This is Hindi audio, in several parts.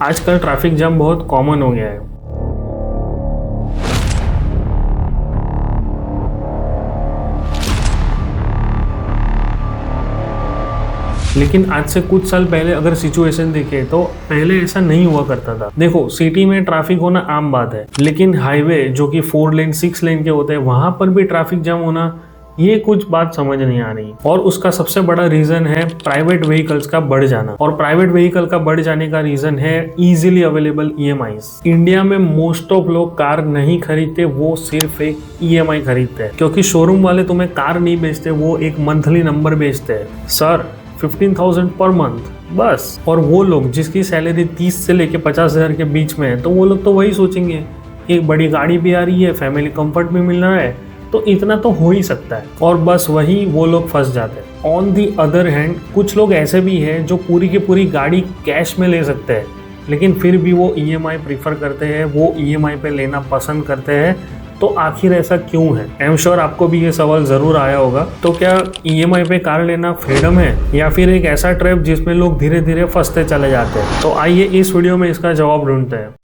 आजकल ट्रैफिक जाम बहुत कॉमन हो गया है। लेकिन आज से कुछ साल पहले अगर सिचुएशन देखें तो पहले ऐसा नहीं हुआ करता था। देखो, सिटी में ट्रैफिक होना आम बात है, लेकिन हाईवे जो कि 4 लेन 6 लेन के होते हैं वहां पर भी ट्रैफिक जाम होना, ये कुछ बात समझ नहीं आ रही। और उसका सबसे बड़ा रीजन है प्राइवेट व्हीकल्स का बढ़ जाना। और प्राइवेट व्हीकल का बढ़ जाने का रीजन है इजीली अवेलेबल ईएमआईज। इंडिया में मोस्ट ऑफ लोग कार नहीं खरीदते, वो सिर्फ एक ईएमआई खरीदते हैं, क्योंकि शोरूम वाले तुम्हें कार नहीं बेचते, वो एक मंथली नंबर बेचते हैं। सर 15,000 पर मंथ बस। और वो लोग जिसकी सैलरी 30 से लेके 50,000 के बीच में है, तो वो लोग तो वही सोचेंगे कि एक बड़ी गाड़ी भी आ रही है, फैमिली कंफर्ट भी मिल रहा है, तो इतना तो हो ही सकता है। और बस वही वो लोग फंस जाते हैं। ऑन दी अदर हैंड कुछ लोग ऐसे भी हैं जो पूरी की पूरी गाड़ी कैश में ले सकते हैं, लेकिन फिर भी वो ईएमआई प्रीफर करते हैं, वो ईएमआई पे लेना पसंद करते हैं। तो आखिर ऐसा क्यों है? आई एम श्योर आपको भी ये सवाल जरूर आया होगा। तो क्या ईएमआई पे कार लेना फ्रीडम है, या फिर एक ऐसा ट्रैप जिसमें लोग धीरे धीरे फंसते चले जाते हैं? तो आइए इस वीडियो में इसका जवाब ढूंढते हैं।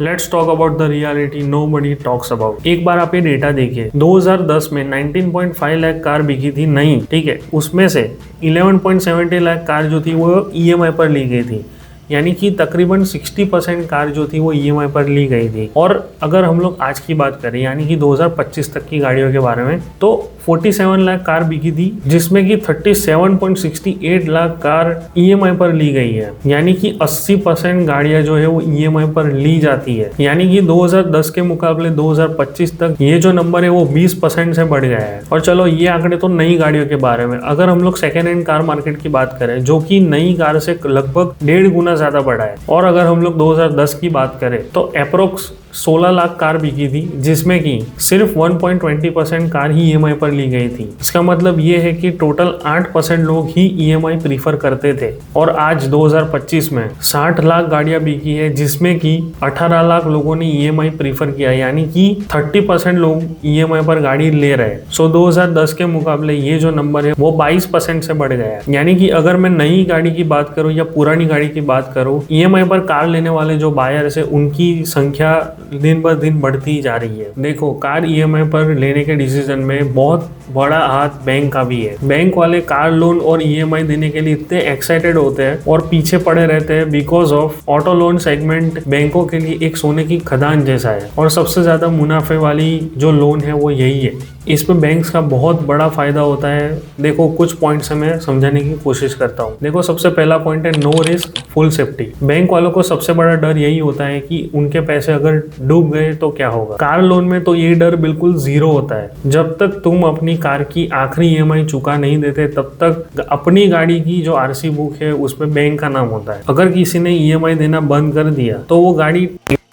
Let's talk about the reality nobody talks about. एक बार आप ये डेटा देखिए, 2010 में 19.5 लाख कार बिकी थी नई, ठीक है। उसमें से 11.70 लाख कार जो थी वो ईएमआई पर ली गई थी, यानी कि तकरीबन 60% कार जो थी वो ईएमआई पर ली गई थी। और अगर हम लोग आज की बात करें, यानी कि 2025 तक की गाड़ियों के बारे में, तो 47 लाख कार बिकी थी, जिसमें कि 37.68 लाख कार ईएमआई पर ली गई है। यानी कि 80% गाड़ियां जो है वो ईएमआई पर ली जाती है। यानी कि 2010 के मुकाबले 2025 तक ये जो नंबर है वो 20% से बढ़ गया है। और चलो, ये आंकड़े तो नई गाड़ियों के बारे में। अगर हम लोग सेकेंड हैंड कार मार्केट की बात करें, जो कि नई कार से लगभग 1.5 गुना ज्यादा बढ़ा है, और अगर हम लोग 2010 की बात करें तो अप्रोक्स 16 लाख कार बिकी थी, जिसमें कि सिर्फ 1.20% कार ही ईएमआई पर ली गई थी। इसका मतलब ये है कि टोटल 8% लोग ही ईएमआई प्रीफर करते थे। और आज 2025 में 60 लाख गाड़ियां बिकी है, जिसमें कि 18 लाख लोगों ने ईएमआई प्रीफर किया, यानी कि 30% लोग ईएमआई पर गाड़ी ले रहे हैं। सो 2010 के मुकाबले ये जो नंबर है वो 22% से बढ़ गया है। यानी कि अगर मैं नई गाड़ी की बात करूं या पुरानी गाड़ी की बात करूं, ईएमआई पर कार लेने वाले जो बायर्स है उनकी संख्या दिन ब दिन बढ़ती जा रही है। देखो, कार ईएमआई पर लेने के डिसीजन में बहुत बड़ा हाथ बैंक का भी है। बैंक वाले कार लोन और ईएमआई देने के लिए इतने एक्साइटेड होते हैं और पीछे पड़े रहते हैं, because of auto loan segment बैंकों के लिए एक सोने की खदान जैसा है, और सबसे ज्यादा मुनाफे वाली जो लोन है वो यही है। इसमें बैंक्स का बहुत बड़ा फायदा होता है। देखो, कुछ पॉइंट से मैं समझाने की कोशिश करता हूँ। देखो, सबसे पहला पॉइंट है no risk full safety. Bank वालों को सबसे बड़ा डर यही होता है कि उनके पैसे अगर डूब गए तो क्या होगा। कार लोन में तो ये डर बिल्कुल जीरो होता है। जब तक तुम अपनी कार की आखिरी ईएमआई चुका नहीं देते, तब तक अपनी गाड़ी की जो आरसी बुक है उसमें बैंक का नाम होता है। अगर किसी ने ईएमआई देना बंद कर दिया तो वो गाड़ी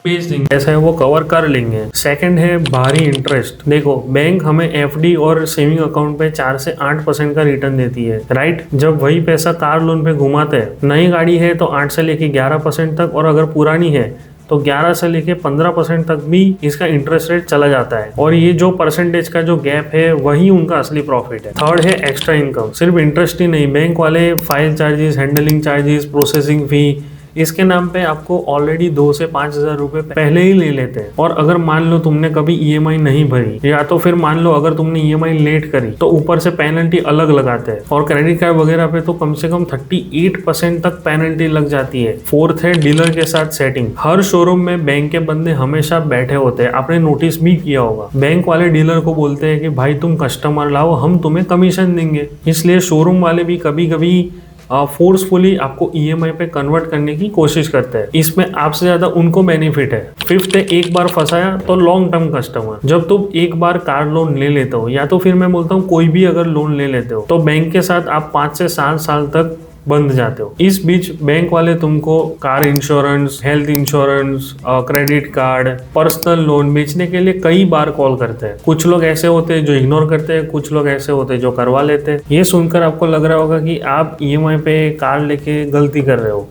बेच देंगे, ऐसा है वो कवर कर लेंगे। सेकंड है भारी इंटरेस्ट। देखो, बैंक हमें एफडी और सेविंग अकाउंट पे 4 से 8% का रिटर्न देती है, राइट। जब वही पैसा कार लोन पे घुमाते हैं, नई गाड़ी है तो 8 से लेके 11% तक, और अगर पुरानी है तो 11 से लेके 15% तक भी इसका इंटरेस्ट रेट चला जाता है। और ये जो परसेंटेज का जो गैप है वही उनका असली प्रॉफिट है। थर्ड है एक्स्ट्रा इनकम। सिर्फ इंटरेस्ट ही नहीं, बैंक वाले file charges, handling charges, processing fee, इसके नाम पे आपको ऑलरेडी 2 से 5,000 रुपए पहले ही ले लेते हैं। और अगर मान लो तुमने कभी ईएमआई नहीं भरी, या तो फिर मान लो अगर तुमने ईएमआई लेट करी, तो ऊपर से पेनल्टी अलग लगाते हैं। और क्रेडिट कार्ड वगैरह पे तो कम से कम 38% तक पेनल्टी लग जाती है। फोर्थ है डीलर के साथ सेटिंग। हर शोरूम में बैंक के बंदे हमेशा बैठे होते हैं, आपने नोटिस भी किया होगा। बैंक वाले डीलर को बोलते हैं कि भाई तुम कस्टमर लाओ, हम तुम्हें कमीशन देंगे। इसलिए शोरूम वाले भी कभी कभी फोर्सफुली आपको ईएमआई पे कन्वर्ट करने की कोशिश करते हैं। इसमें आपसे ज्यादा उनको बेनिफिट है। फिफ्थ है एक बार फंसाया तो लॉन्ग टर्म कस्टमर। जब तुम एक बार कार लोन ले लेते हो, या तो फिर मैं बोलता हूँ कोई भी अगर लोन ले लेते हो, तो बैंक के साथ आप 5 से 7 साल तक बंद जाते हो। इस बीच बैंक वाले तुमको car insurance, health insurance, credit card, personal loan बेचने के लिए कई बार कॉल करते हैं। कुछ लोग ऐसे होते हैं जो इग्नोर करते हैं, कुछ लोग ऐसे होते हैं जो करवा लेते हैं। ये सुनकर आपको लग रहा होगा कि आप ईएमआई पे कार लेके गलती कर रहे हो,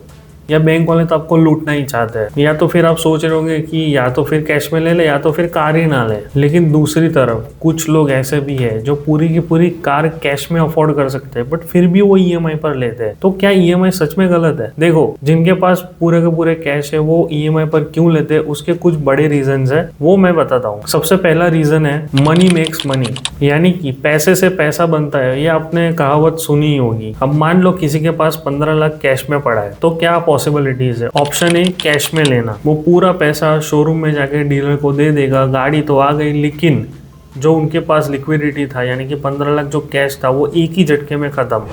या बैंक वाले तो आपको लूटना ही चाहते हैं, या तो फिर आप सोच रहे होंगे कि या तो फिर कैश में ले ले या तो फिर कार ही ना ले। लेकिन दूसरी तरफ कुछ लोग ऐसे भी है जो पूरी की पूरी कार कैश में अफोर्ड कर सकते हैं बट फिर भी वो ईएमआई पर लेते हैं। तो क्या ईएमआई सच में गलत है? देखो, जिनके पास पूरे के पूरे कैश है वो ईएमआई पर क्यों लेते हैं, उसके कुछ बड़े रीजन है, वो मैं बताता हूँ। सबसे पहला रीजन है मनी मेक्स मनी, यानी कि पैसे से पैसा बनता है। ये आपने कहावत सुनी ही होगी। अब मान लो किसी के पास 15 लाख कैश में पड़ा है, तो क्या पॉसिबिलिटीज है? ऑप्शन ए, कैश में लेना, वो पूरा पैसा शोरूम में जाके डीलर को दे देगा, गाड़ी तो आ गई, लेकिन जो उनके पास लिक्विडिटी था यानी कि 15 लाख जो कैश था वो एक ही झटके में खत्म,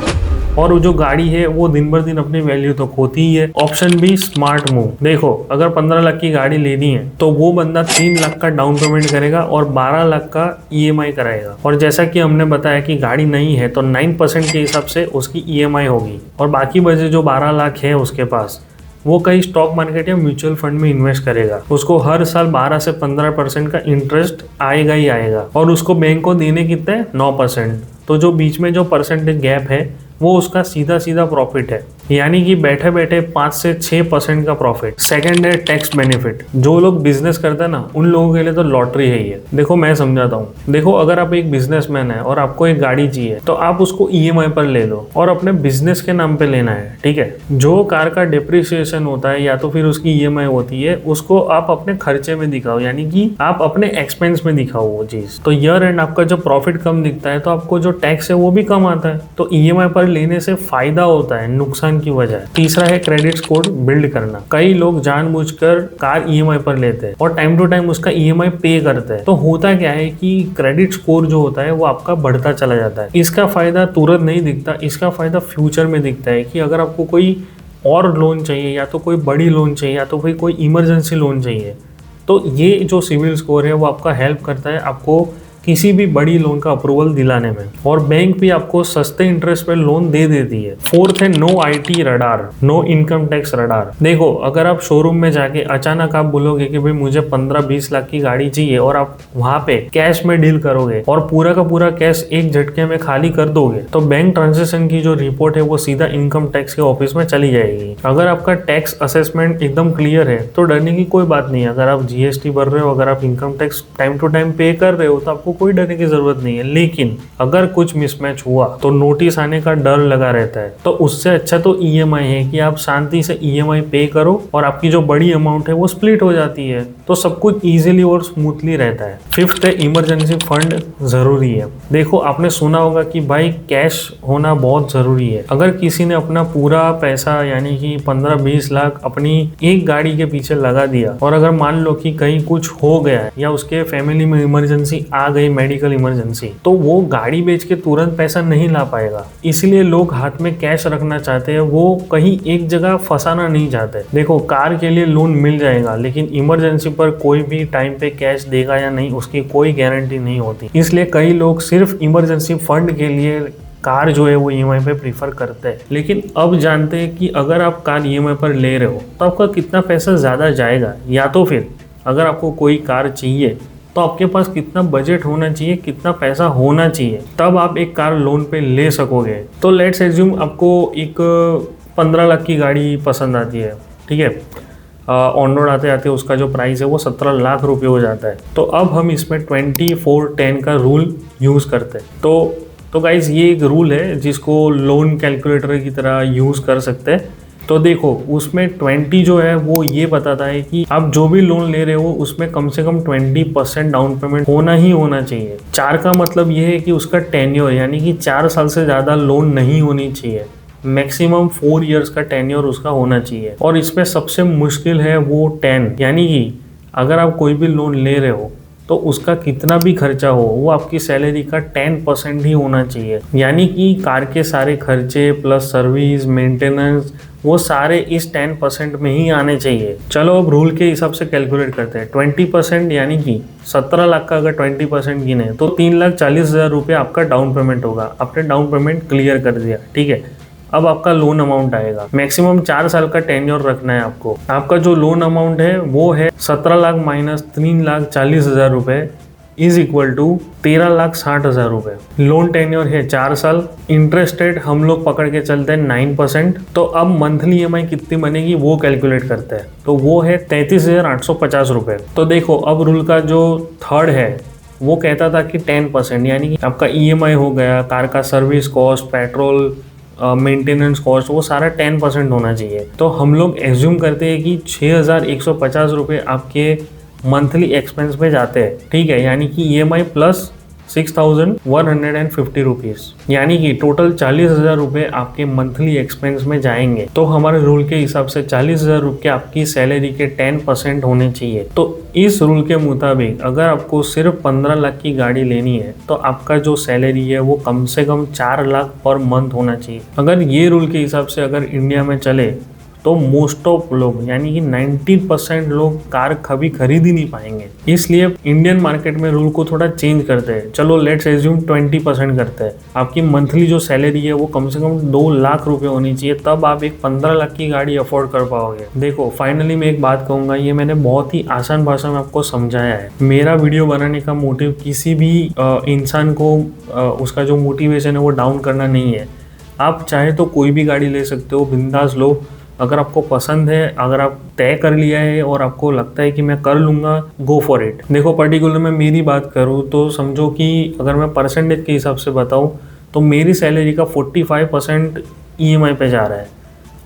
और वो जो गाड़ी है वो दिन भर दिन अपनी वैल्यू तो खोती ही है। Option B, smart move. देखो, अगर 15 लाख की गाड़ी लेनी है तो वो बंदा 3 लाख का डाउन पेमेंट करेगा और 12 लाख का ईएमआई कराएगा। और जैसा कि हमने बताया कि गाड़ी नहीं है तो 9% के हिसाब से उसकी ईएमआई होगी, और बाकी बचे जो 12 लाख है उसके पास, वो कहीं स्टॉक मार्केट या म्यूचुअल फंड में इन्वेस्ट करेगा। उसको हर साल 12 से 15% का इंटरेस्ट आएगा ही आएगा, और उसको बैंक को देने कितने, 9%। तो जो बीच में जो परसेंटेज गैप है वो उसका सीधा सीधा प्रॉफिट है, यानी कि बैठे बैठे 5 से 6% का प्रॉफिट। सेकंड है टैक्स बेनिफिट। जो लोग बिजनेस करते हैं ना, उन लोगों के लिए तो लॉटरी है ये। देखो, मैं समझाता हूँ। देखो, अगर आप एक बिजनेसमैन है और आपको एक गाड़ी चाहिए तो आप उसको ईएमआई पर ले लो और अपने बिजनेस के नाम पे लेना है, ठीक है। जो कार का डिप्रिसिएशन होता है या तो फिर उसकी ईएमआई होती है, उसको आप अपने खर्चे में दिखाओ, यानी कि आप अपने एक्सपेंस में दिखाओ वो चीज। तो ईयर एंड आपका जो प्रॉफिट कम दिखता है तो आपको जो टैक्स है वो भी कम आता है। तो ईएमआई पर लेने से फायदा होता है, नुकसान की वजह है। तीसरा है क्रेडिट स्कोर बिल्ड करना। कई लोग जानबूझकर कार ईएमआई पर लेते हैं और टाइम टू टाइम उसका ईएमआई पे करते हैं। तो होता क्या है कि क्रेडिट स्कोर जो होता है वो आपका बढ़ता चला जाता है। इसका फायदा तुरंत नहीं दिखता, इसका फायदा फ्यूचर में दिखता है कि अगर आपको कोई और लोन चाहिए या तो कोई बड़ी लोन चाहिए या तो फिर कोई इमरजेंसी लोन चाहिए, तो ये जो सिविल स्कोर है वो आपका हेल्प करता है आपको किसी भी बड़ी लोन का अप्रूवल दिलाने में, और बैंक भी आपको सस्ते इंटरेस्ट पे लोन दे देती है। फोर्थ है no IT radar, no income tax radar. देखो, अगर आप शोरूम में जाके अचानक आप बोलोगे कि भाई मुझे 15-20 लाख की गाड़ी चाहिए और आप वहां पे कैश में डील करोगे और पूरा का पूरा कैश एक झटके में खाली कर दोगे, तो बैंक ट्रांजेक्शन की जो रिपोर्ट है वो सीधा इनकम टैक्स के ऑफिस में चली जाएगी। अगर आपका टैक्स असेसमेंट एकदम क्लियर है तो डरने की कोई बात नहीं है। अगर आप जीएसटी भर रहे हो, अगर आप income tax time to time pay कर रहे हो, तो आपको कोई डरने की जरूरत नहीं है। लेकिन अगर कुछ मिसमैच हुआ तो नोटिस आने का डर लगा रहता है। तो उससे अच्छा तो ईएमआई है कि आप शांति से ईएमआई पे करो और आपकी जो बड़ी अमाउंट है वो स्प्लिट हो जाती है, तो सब कुछ इजीली और स्मूथली रहता है। फिफ्थ है इमरजेंसी फंड जरूरी है। देखो, आपने सुना होगा कि भाई कैश होना बहुत जरूरी है। अगर किसी ने अपना पूरा पैसा यानी कि 15-20 लाख अपनी एक गाड़ी के पीछे लगा दिया, और अगर मान लो कि कहीं कुछ हो गया है या उसके फैमिली में इमरजेंसी आ गई, मेडिकल इमरजेंसी, तो वो गाड़ी बेच के तुरंत पैसा नहीं ला पाएगा। इसलिए लोग हाथ में कैश रखना चाहते हैं, वो कहीं एक जगह फंसाना नहीं चाहते। देखो, कार के लिए लोन मिल जाएगा, लेकिन इमरजेंसी पर कोई भी टाइम पे कैश देगा या नहीं उसकी कोई गारंटी नहीं होती। इसलिए कई लोग सिर्फ इमरजेंसी फंड के लिए कार जो है वो ईएमआई पे प्रीफर करते हैं। लेकिन अब जानते हैं कि अगर आप कार ईएमआई पर ले रहे हो तो आपका कितना पैसा ज़्यादा जाएगा, या तो फिर अगर आपको कोई कार चाहिए तो आपके पास कितना बजट होना चाहिए, कितना पैसा होना चाहिए, तब आप एक कार लोन पे ले सकोगे। तो लेट्स एज्यूम आपको एक 15 लाख की गाड़ी पसंद आती है, ठीक है। ऑन रोड आते आते उसका जो प्राइस है वो 17 लाख रुपए हो जाता है। तो अब हम इसमें 24-10 का रूल यूज़ करते हैं। तो गाइज, ये एक रूल है जिसको लोन कैलकुलेटर की तरह यूज़ कर सकते हैं। तो देखो, उसमें 20 जो है वो ये बताता है कि आप जो भी लोन ले रहे हो उसमें कम से कम 20% डाउन पेमेंट होना ही होना चाहिए। 4 का मतलब ये है कि उसका टेन्योर यानी कि 4 साल से ज़्यादा लोन नहीं होनी चाहिए। मैक्सिमम 4 इयर्स का टेन्योर उसका होना चाहिए। और इसमें सबसे मुश्किल है वो 10, यानी कि अगर आप कोई भी लोन ले रहे हो तो उसका कितना भी खर्चा हो वो आपकी सैलरी का 10% ही होना चाहिए। यानी कि कार के सारे खर्चे प्लस सर्विस मेंटेनेंस वो सारे इस 10% में ही आने चाहिए। चलो अब रूल के हिसाब से कैलकुलेट करते हैं। 20% यानी कि 17 लाख का अगर 20% गिने तो 3,40,000 रुपये आपका डाउन पेमेंट होगा। आपने डाउन पेमेंट क्लियर कर दिया, ठीक है। अब आपका लोन अमाउंट आएगा। मैक्सिमम 4 साल का टेन्योर रखना है आपको। आपका जो लोन अमाउंट है वो है 17 लाख माइनस 3,40,000 रुपये इज इक्वल टू 13,60,000 रुपये। लोन टेन्योर है 4 साल, इंटरेस्ट रेट हम लोग पकड़ के चलते हैं 9%। तो अब मंथली EMI कितनी बनेगी वो कैलकुलेट करते हैं, तो वो है 33,850 रुपये। तो देखो अब रूल का जो थर्ड है वो कहता था कि 10%, यानी कि आपका EMI हो गया, कार का service cost, petrol, maintenance cost, वो सारा 10% होना चाहिए। तो हम लोग एज्यूम करते हैं कि 6,150 रुपये आपके मंथली एक्सपेंस में जाते हैं, ठीक है, यानी कि EMI प्लस 6,150 रुपीज़, यानी कि टोटल 40,000 रुपये आपके मंथली एक्सपेंस में जाएंगे। तो हमारे रूल के हिसाब से 40,000 रुपये आपकी सैलरी के 10% होने चाहिए। तो इस रूल के मुताबिक अगर आपको सिर्फ 15 लाख की गाड़ी लेनी है तो आपका जो सैलरी है वो कम से कम 4 लाख पर मंथ होना चाहिए। अगर ये रूल के हिसाब से अगर इंडिया में चले तो मोस्ट ऑफ लोग, यानी कि 90% लोग कार कभी खरीद ही नहीं पाएंगे। इसलिए इंडियन मार्केट में रूल को थोड़ा चेंज करते हैं। चलो लेट्स एज्यूम 20% करते हैं। आपकी मंथली जो सैलरी है वो कम से कम 2 लाख रुपए होनी चाहिए, तब आप एक 15 लाख की गाड़ी अफोर्ड कर पाओगे। देखो फाइनली मैं एक बात कहूँगा, ये मैंने बहुत ही आसान भाषा में आपको समझाया है। मेरा वीडियो बनाने का मोटिव किसी भी इंसान को उसका जो मोटिवेशन है वो डाउन करना नहीं है। आप चाहे तो कोई भी गाड़ी ले सकते हो, बिंदास लो। अगर आपको पसंद है, अगर आप तय कर लिया है और आपको लगता है कि मैं कर लूँगा, गो फॉर इट। देखो पर्टिकुलर मैं मेरी बात करूँ तो समझो कि अगर मैं परसेंटेज के हिसाब से बताऊँ तो मेरी सैलरी का 45% EMI पे जा रहा है,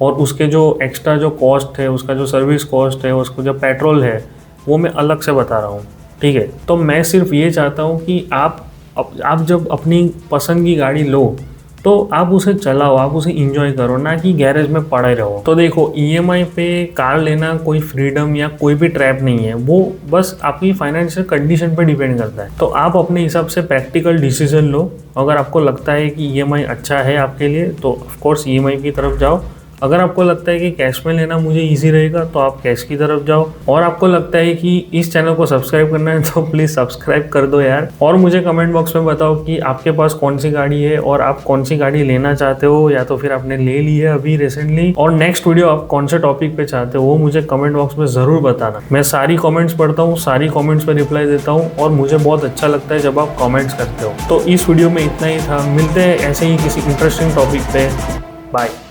और उसके जो एक्स्ट्रा जो कॉस्ट है, उसका जो सर्विस कॉस्ट है, उसको जो पेट्रोल है वो मैं अलग से बता रहा हूँ, ठीक है। तो मैं सिर्फ ये चाहता हूँ कि आप जब अपनी पसंद की गाड़ी लो तो आप उसे चलाओ, आप उसे इंजॉय करो, ना कि गैरेज में पड़े रहो। तो देखो EMI पे कार लेना कोई फ्रीडम या कोई भी ट्रैप नहीं है, वो बस आपकी फाइनेंशियल कंडीशन पे डिपेंड करता है। तो आप अपने हिसाब से प्रैक्टिकल डिसीजन लो। अगर आपको लगता है कि EMI अच्छा है आपके लिए तो ऑफकोर्स EMI की तरफ जाओ। अगर आपको लगता है कि कैश में लेना मुझे इजी रहेगा तो आप कैश की तरफ जाओ। और आपको लगता है कि इस चैनल को सब्सक्राइब करना है तो प्लीज़ सब्सक्राइब कर दो यार। और मुझे कमेंट बॉक्स में बताओ कि आपके पास कौन सी गाड़ी है और आप कौन सी गाड़ी लेना चाहते हो, या तो फिर आपने ले ली है अभी रिसेंटली, और नेक्स्ट वीडियो आप कौन से टॉपिक पे चाहते हो वो मुझे कमेंट बॉक्स में ज़रूर बताना। मैं सारी कॉमेंट्स पढ़ता हूँ, सारी कॉमेंट्स पर रिप्लाई देता हूँ, और मुझे बहुत अच्छा लगता है जब आप कॉमेंट्स करते हो। तो इस वीडियो में इतना ही था, मिलते हैं ऐसे ही किसी इंटरेस्टिंग टॉपिक पे। बाय।